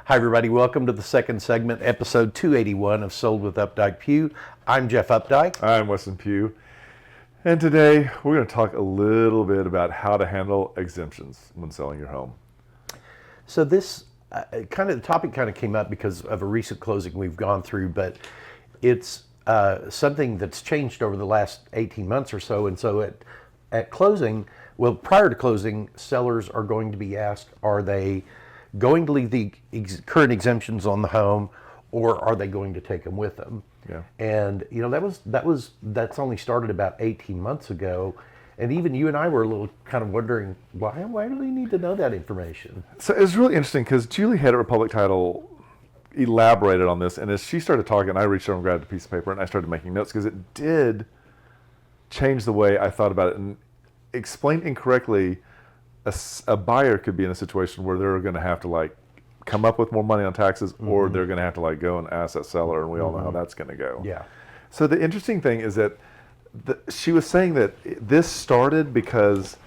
Hi everybody, welcome to the second segment, episode 281 of Sold with Updike Pugh. I'm Jeff Updike. I'm Weston Pugh. And today we're going to talk a little bit about how to handle exemptions when selling your home. So this the topic kind of came up because of a recent closing we've gone through, but it's something that's changed over the last 18 months or so. And so at closing, well, prior to closing, sellers are going to be asked, are they going to leave the current exemptions on the home, or are they going to take them with them? Yeah. And you know, that's only started about 18 months ago, and even you and I were a little kind of wondering why do they need to know that information? So it's really interesting because Julie had at Republic Title elaborated on this, and as she started talking, I reached over and grabbed a piece of paper and I started making notes because it did change the way I thought about it. And explained incorrectly, a buyer could be in a situation where they're going to have to come up with more money on taxes, or they're going to have to go and ask that seller, and we all know how that's going to go. Yeah. So the interesting thing is that she was saying that this started because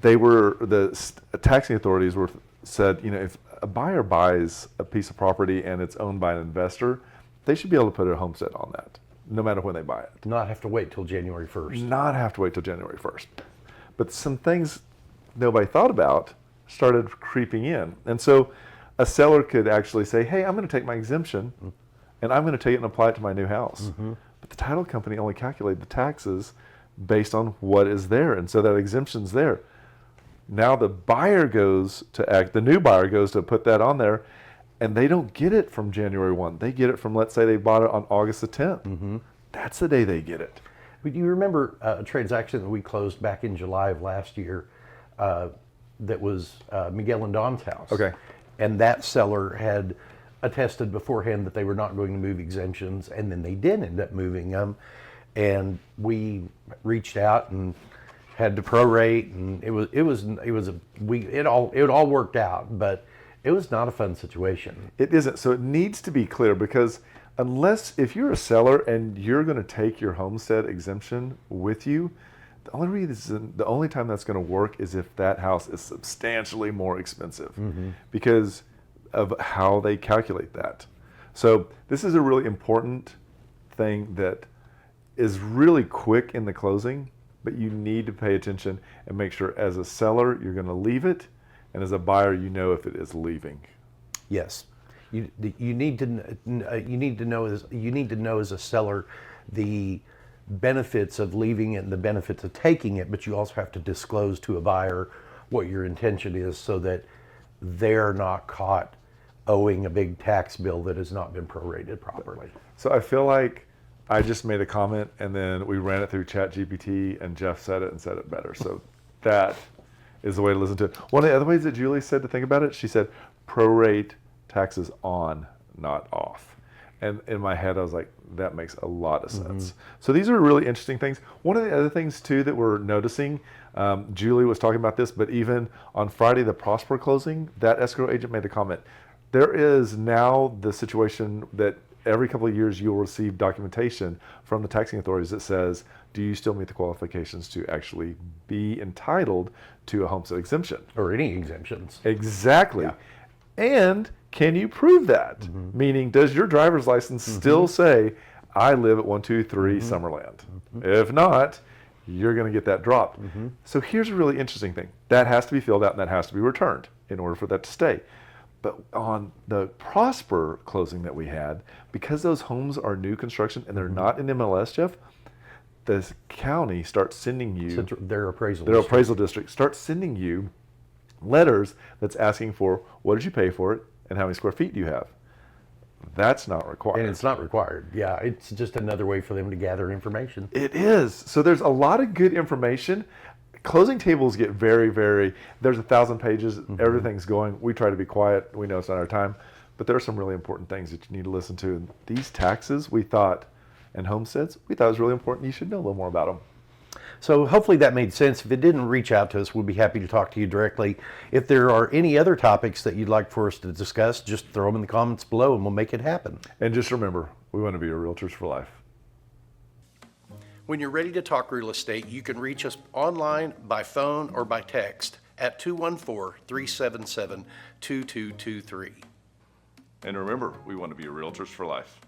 the taxing authorities said, you know, if a buyer buys a piece of property and it's owned by an investor, they should be able to put a homestead on that, no matter when they buy it. Not have to wait till January 1st. Not have to wait till January 1st. But some things nobody thought about started creeping in. And so a seller could actually say, hey, I'm going to take my exemption and I'm going to take it and apply it to my new house. But the title company only calculated the taxes based on what is there. And so that exemption's there. Now the new buyer goes to put that on there, and they don't get it from January 1. They get it from, let's say they bought it on August the 10th. That's the day they get it. But you remember a transaction that we closed back in July of last year that was Miguel and Don's house. Okay. And that seller had attested beforehand that they were not going to move exemptions, and then they did end up moving them. And we reached out and had to prorate, and it all worked out, but it was not a fun situation. It isn't. So it needs to be clear, because if you're a seller and you're going to take your homestead exemption with you, the only time that's going to work is if that house is substantially more expensive because of how they calculate that. So this is a really important thing that is really quick in the closing, but you need to pay attention and make sure as a seller you're going to leave it, and as a buyer you know if it is leaving. Yes. You need to know as a seller the benefits of leaving it and the benefits of taking it, but you also have to disclose to a buyer what your intention is so that they're not caught owing a big tax bill that has not been prorated properly. So I feel like I just made a comment and then we ran it through ChatGPT and Jeff said it better. So that is the way to listen to it. One of the other ways that Julie said to think about it, she said prorate taxes on, not off. And in my head, I was like, that makes a lot of sense. So these are really interesting things. One of the other things, too, that we're noticing, Julie was talking about this, but even on Friday, the Prosper closing, that escrow agent made a comment. There is now the situation that every couple of years you'll receive documentation from the taxing authorities that says, do you still meet the qualifications to actually be entitled to a homestead exemption? Or any exemptions. Exactly. Yeah. And can you prove that? Meaning, does your driver's license still say, I live at 123 Summerland? If not, you're going to get that dropped. So here's a really interesting thing. That has to be filled out and that has to be returned in order for that to stay. But on the Prosper closing that we had, because those homes are new construction and they're not in MLS, Jeff, the county starts sending you, their appraisal district starts sending you letters that's asking for what did you pay for it and how many square feet do you have. That's not required. And it's not required. Yeah, it's just another way for them to gather information. It is. So there's a lot of good information. Closing tables get very, there's 1,000 pages, everything's going. We try to be quiet. We know it's not our time. But there are some really important things that you need to listen to. And these taxes, and homesteads, we thought it was really important. You should know a little more about them. So hopefully that made sense. If it didn't, reach out to us. We'll be happy to talk to you directly. If there are any other topics that you'd like for us to discuss, just throw them in the comments below and we'll make it happen. And just remember, we want to be your realtors for life. When you're ready to talk real estate, you can reach us online, by phone, or by text at 214-377-2223. And remember, we want to be realtors for life.